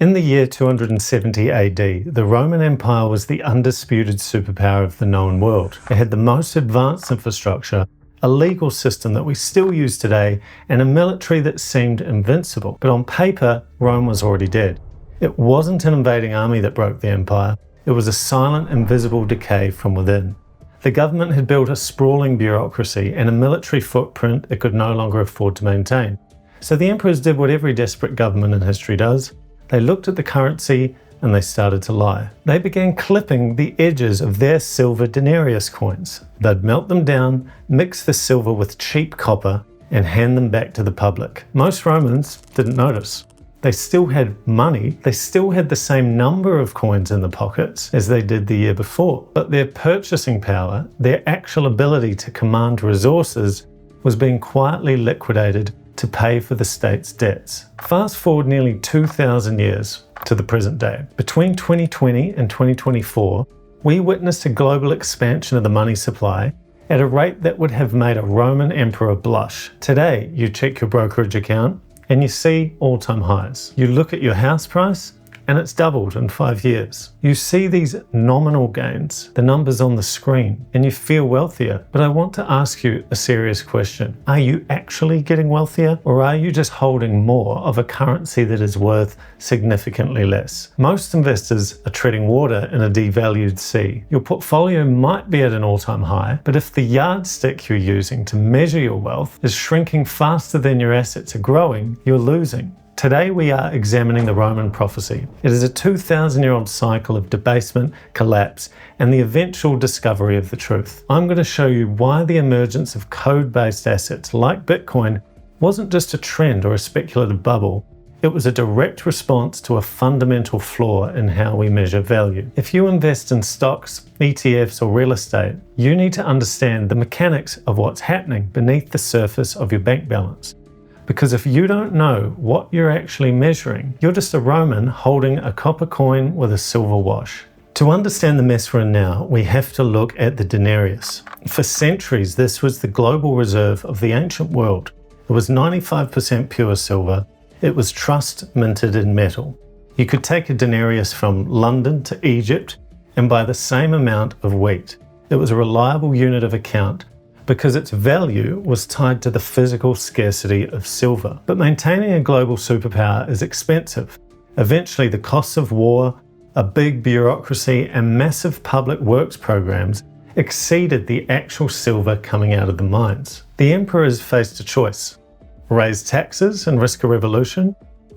In the year 270 AD, the Roman Empire was the undisputed superpower of the known world. It had the most advanced infrastructure, a legal system that we still use today, and a military that seemed invincible. But on paper, Rome was already dead. It wasn't an invading army that broke the empire. It was a silent, invisible decay from within. The government had built a sprawling bureaucracy and a military footprint it could no longer afford to maintain. So the emperors did what every desperate government in history does. They looked at the currency and they started to lie. They began clipping the edges of their silver denarius coins. They'd melt them down, mix the silver with cheap copper, and hand them back to the public. Most Romans didn't notice. They still had money, they still had the same number of coins in the pockets as they did the year before, but their purchasing power, their actual ability to command resources, was being quietly liquidated to pay for the state's debts. Fast forward nearly 2,000 years to the present day. Between 2020 and 2024, we witnessed a global expansion of the money supply at a rate that would have made a Roman emperor blush. Today, you check your brokerage account and you see all-time highs. You look at your house price and it's doubled in 5 years. You see these nominal gains, the numbers on the screen, and you feel wealthier. But I want to ask you a serious question. Are you actually getting wealthier, or are you just holding more of a currency that is worth significantly less? Most investors are treading water in a devalued sea. Your portfolio might be at an all-time high, but if the yardstick you're using to measure your wealth is shrinking faster than your assets are growing, you're losing. Today we are examining the Roman prophecy. It is a 2,000-year-old cycle of debasement, collapse, and the eventual discovery of the truth. I'm going to show you why the emergence of code-based assets like Bitcoin wasn't just a trend or a speculative bubble. It was a direct response to a fundamental flaw in how we measure value. If you invest in stocks, ETFs, or real estate, you need to understand the mechanics of what's happening beneath the surface of your bank balance. Because if you don't know what you're actually measuring, you're just a Roman holding a copper coin with a silver wash. To understand the mess we're in now, we have to look at the denarius. For centuries, this was the global reserve of the ancient world. It was 95% pure silver. It was trust minted in metal. You could take a denarius from London to Egypt and buy the same amount of wheat. It was a reliable unit of account, because its value was tied to the physical scarcity of silver. But maintaining a global superpower is expensive. Eventually, the costs of war, a big bureaucracy, and massive public works programs exceeded the actual silver coming out of the mines. The emperors faced a choice: raise taxes and risk a revolution,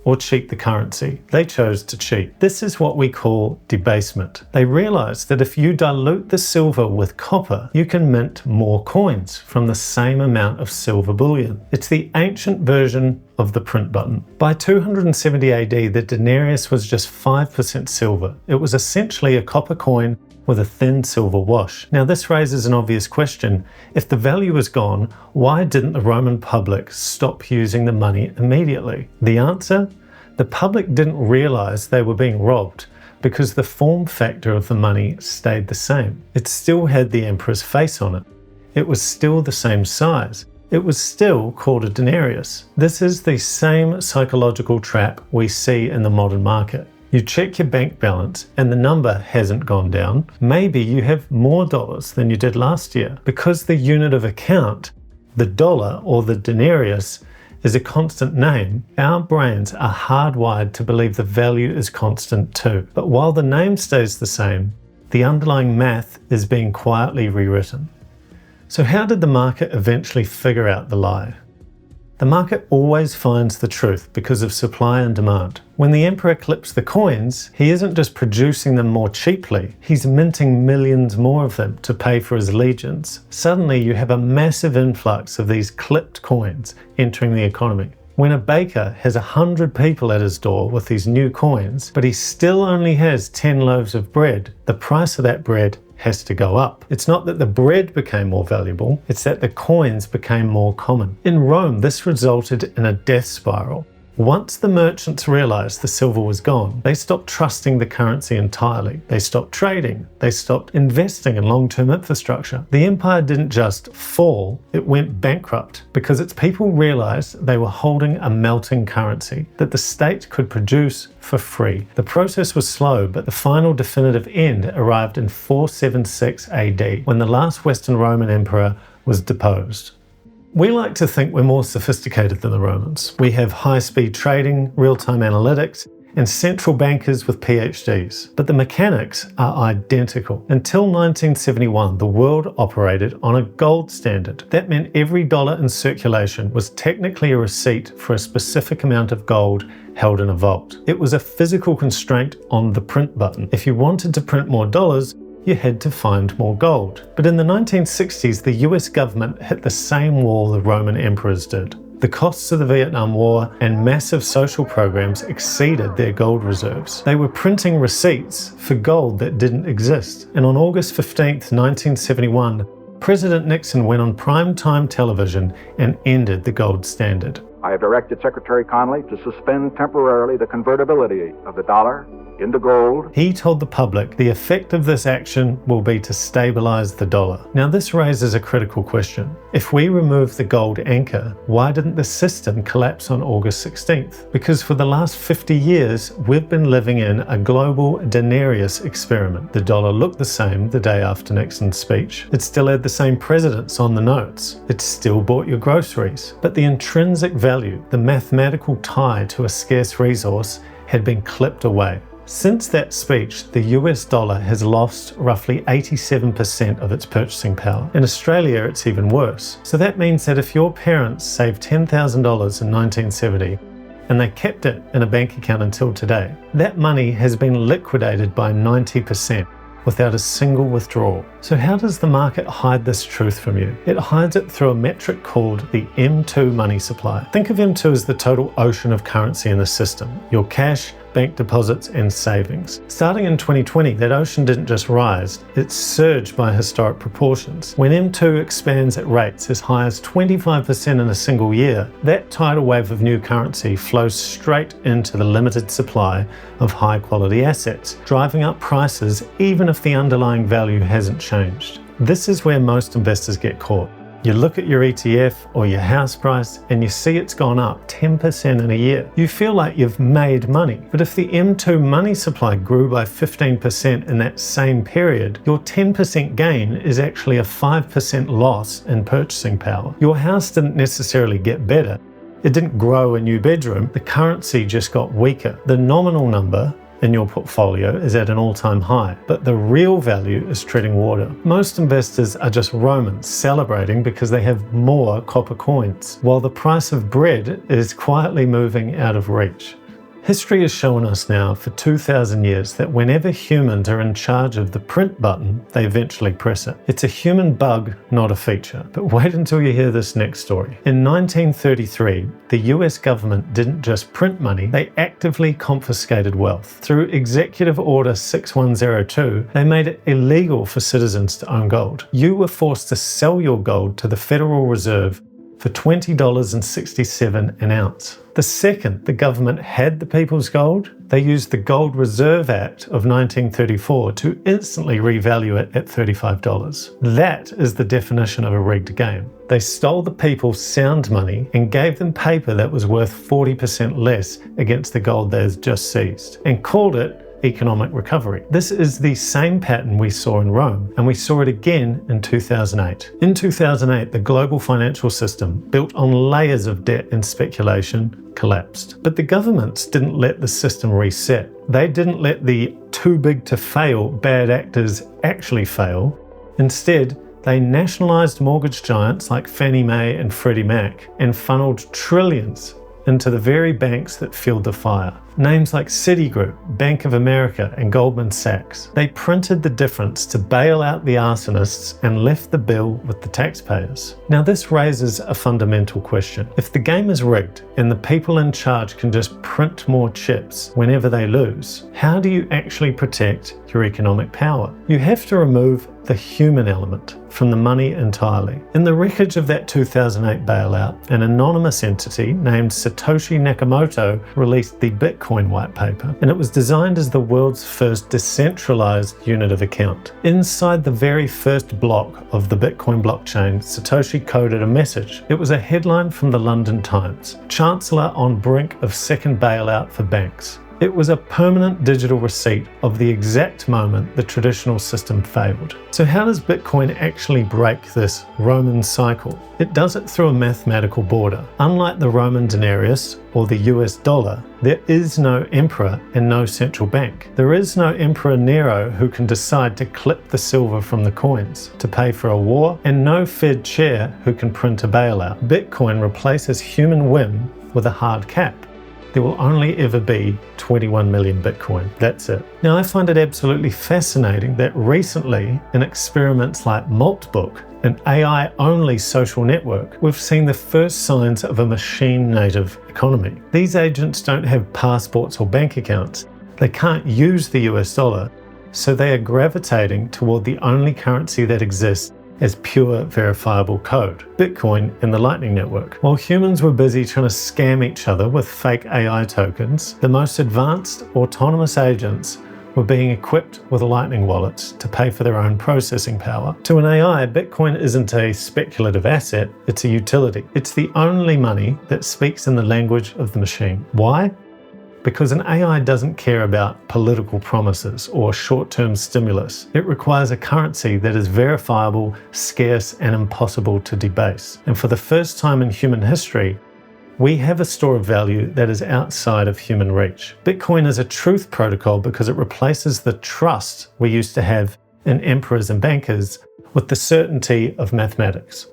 or cheat the currency. They chose to cheat. This is what we call debasement. They realized that if you dilute the silver with copper, you can mint more coins from the same amount of silver bullion. It's the ancient version of the print button. By 270 AD, the denarius was just 5% silver. It was essentially a copper coin with a thin silver wash. Now this raises an obvious question. If the value is gone, why didn't the Roman public stop using the money immediately? The answer? The public didn't realize they were being robbed because the form factor of the money stayed the same. It still had the emperor's face on it. It was still the same size. It was still called a denarius. This is the same psychological trap we see in the modern market. You check your bank balance and the number hasn't gone down. Maybe you have more dollars than you did last year. Because the unit of account, the dollar or the denarius, is a constant name, our brains are hardwired to believe the value is constant too. But while the name stays the same, the underlying math is being quietly rewritten. So how did the market eventually figure out the lie? The market always finds the truth because of supply and demand. When the emperor clips the coins, he isn't just producing them more cheaply, he's minting millions more of them to pay for his legions. Suddenly you have a massive influx of these clipped coins entering the economy. When a baker has 100 people at his door with these new coins, but he still only has 10 loaves of bread, the price of that bread has to go up. It's not that the bread became more valuable, it's that the coins became more common. In Rome, this resulted in a death spiral. Once the merchants realized the silver was gone, they stopped trusting the currency entirely. They stopped trading. They stopped investing in long-term infrastructure. The empire didn't just fall, it went bankrupt because its people realized they were holding a melting currency that the state could produce for free. The process was slow, but the final definitive end arrived in 476 AD, when the last Western Roman emperor was deposed. We like to think we're more sophisticated than the Romans. We have high-speed trading, real-time analytics, and central bankers with PhDs. But the mechanics are identical. Until 1971, the world operated on a gold standard. That meant every dollar in circulation was technically a receipt for a specific amount of gold held in a vault. It was a physical constraint on the print button. If you wanted to print more dollars, you had to find more gold. But in the 1960s, the US government hit the same wall the Roman emperors did. The costs of the Vietnam War and massive social programs exceeded their gold reserves. They were printing receipts for gold that didn't exist. And on August 15th, 1971, President Nixon went on primetime television and ended the gold standard. I have directed Secretary Connally to suspend temporarily the convertibility of the dollar into gold. He told the public the effect of this action will be to stabilize the dollar. Now this raises a critical question. If we remove the gold anchor, why didn't the system collapse on August 16th? Because for the last 50 years, we've been living in a global denarius experiment. The dollar looked the same the day after Nixon's speech. It still had the same presidents on the notes. It still bought your groceries. But the intrinsic value, the mathematical tie to a scarce resource, had been clipped away. Since that speech, the US dollar has lost roughly 87% of its purchasing power. In Australia, it's even worse. So that means that if your parents saved $10,000 in 1970 and they kept it in a bank account until today, that money has been liquidated by 90% without a single withdrawal. So how does the market hide this truth from you? It hides it through a metric called the M2 money supply. Think of M2 as the total ocean of currency in the system. Your cash, bank deposits, and savings. Starting in 2020, that ocean didn't just rise, it surged by historic proportions. When M2 expands at rates as high as 25% in a single year, that tidal wave of new currency flows straight into the limited supply of high-quality assets, driving up prices even if the underlying value hasn't changed. This is where most investors get caught. You look at your ETF or your house price and you see it's gone up 10% in a year. You feel like you've made money. But if the M2 money supply grew by 15% in that same period, your 10% gain is actually a 5% loss in purchasing power. Your house didn't necessarily get better. It didn't grow a new bedroom. The currency just got weaker. The nominal number in your portfolio is at an all-time high, but the real value is treading water. Most investors are just Romans celebrating because they have more copper coins, while the price of bread is quietly moving out of reach. History has shown us now for 2,000 years that whenever humans are in charge of the print button, they eventually press it. It's a human bug, not a feature. But wait until you hear this next story. In 1933, the US government didn't just print money, they actively confiscated wealth. Through Executive Order 6102, they made it illegal for citizens to own gold. You were forced to sell your gold to the Federal Reserve for $20.67 an ounce. The second the government had the people's gold, they used the Gold Reserve Act of 1934 to instantly revalue it at $35. That is the definition of a rigged game. They stole the people's sound money and gave them paper that was worth 40% less against the gold they had just seized, and called it economic recovery. This is the same pattern we saw in Rome, and we saw it again in 2008. In 2008, the global financial system, built on layers of debt and speculation, collapsed. But the governments didn't let the system reset. They didn't let the too big to fail bad actors actually fail. Instead, they nationalized mortgage giants like Fannie Mae and Freddie Mac and funneled trillions into the very banks that fueled the fire. Names like Citigroup, Bank of America, and Goldman Sachs. They printed the difference to bail out the arsonists and left the bill with the taxpayers. Now this raises a fundamental question. If the game is rigged and the people in charge can just print more chips whenever they lose, how do you actually protect your economic power? You have to remove the human element from the money entirely. In the wreckage of that 2008 bailout, an anonymous entity named Satoshi Nakamoto released the Bitcoin white paper, and it was designed as the world's first decentralized unit of account. Inside the very first block of the Bitcoin blockchain, Satoshi coded a message. It was a headline from the London Times: "Chancellor on brink of second bailout for banks." It was a permanent digital receipt of the exact moment the traditional system failed. So how does Bitcoin actually break this Roman cycle? It does it through a mathematical border. Unlike the Roman denarius or the US dollar, there is no emperor and no central bank. There is no Emperor Nero who can decide to clip the silver from the coins to pay for a war, and no Fed chair who can print a bailout. Bitcoin replaces human whim with a hard cap. There will only ever be 21 million Bitcoin. That's it. Now, I find it absolutely fascinating that recently, in experiments like Maltbook, an AI-only social network, we've seen the first signs of a machine-native economy. These agents don't have passports or bank accounts. They can't use the US dollar, so they are gravitating toward the only currency that exists as pure verifiable code, Bitcoin and the Lightning Network. While humans were busy trying to scam each other with fake AI tokens, the most advanced autonomous agents were being equipped with Lightning wallets to pay for their own processing power. To an AI, Bitcoin isn't a speculative asset, it's a utility. It's the only money that speaks in the language of the machine. Why? Because an AI doesn't care about political promises or short-term stimulus. It requires a currency that is verifiable, scarce, and impossible to debase. And for the first time in human history, we have a store of value that is outside of human reach. Bitcoin is a truth protocol because it replaces the trust we used to have in emperors and bankers with the certainty of mathematics.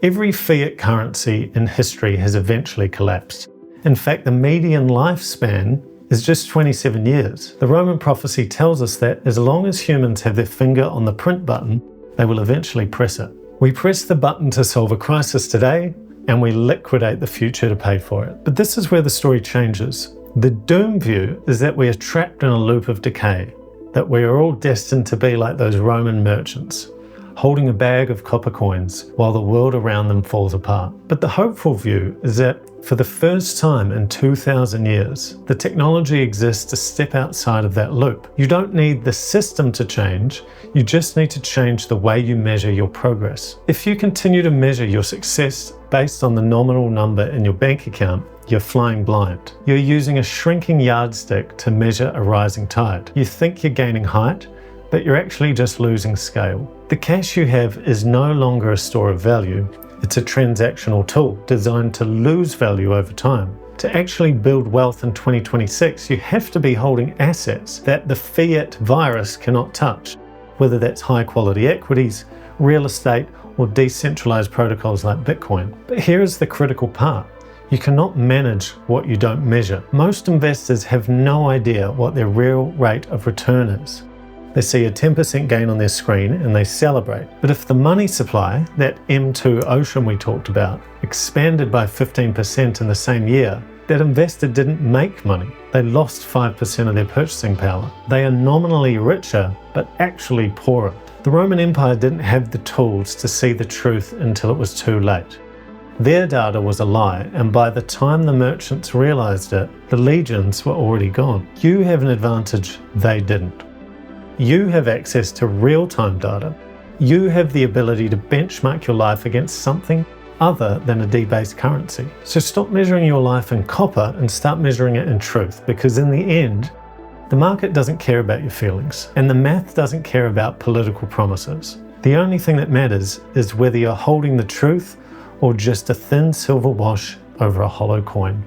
Every fiat currency in history has eventually collapsed. In fact, the median lifespan is just 27 years. The Roman prophecy tells us that as long as humans have their finger on the print button, they will eventually press it. We press the button to solve a crisis today, and we liquidate the future to pay for it. But this is where the story changes. The doom view is that we are trapped in a loop of decay, that we are all destined to be like those Roman merchants, holding a bag of copper coins while the world around them falls apart. But the hopeful view is that for the first time in 2,000 years, the technology exists to step outside of that loop. You don't need the system to change, you just need to change the way you measure your progress. If you continue to measure your success based on the nominal number in your bank account, you're flying blind. You're using a shrinking yardstick to measure a rising tide. You think you're gaining height, but you're actually just losing scale. The cash you have is no longer a store of value, it's a transactional tool designed to lose value over time. To actually build wealth in 2026, you have to be holding assets that the fiat virus cannot touch, whether that's high quality equities, real estate, or decentralized protocols like Bitcoin. But here is the critical part. You cannot manage what you don't measure. Most investors have no idea what their real rate of return is. They see a 10% gain on their screen and they celebrate. But if the money supply, that M2 ocean we talked about, expanded by 15% in the same year, that investor didn't make money. They lost 5% of their purchasing power. They are nominally richer, but actually poorer. The Roman Empire didn't have the tools to see the truth until it was too late. Their data was a lie, and by the time the merchants realized it, the legions were already gone. You have an advantage they didn't. You have access to real-time data. You have the ability to benchmark your life against something other than a debased currency. So stop measuring your life in copper and start measuring it in truth, because in the end, the market doesn't care about your feelings, and the math doesn't care about political promises. The only thing that matters is whether you're holding the truth or just a thin silver wash over a hollow coin.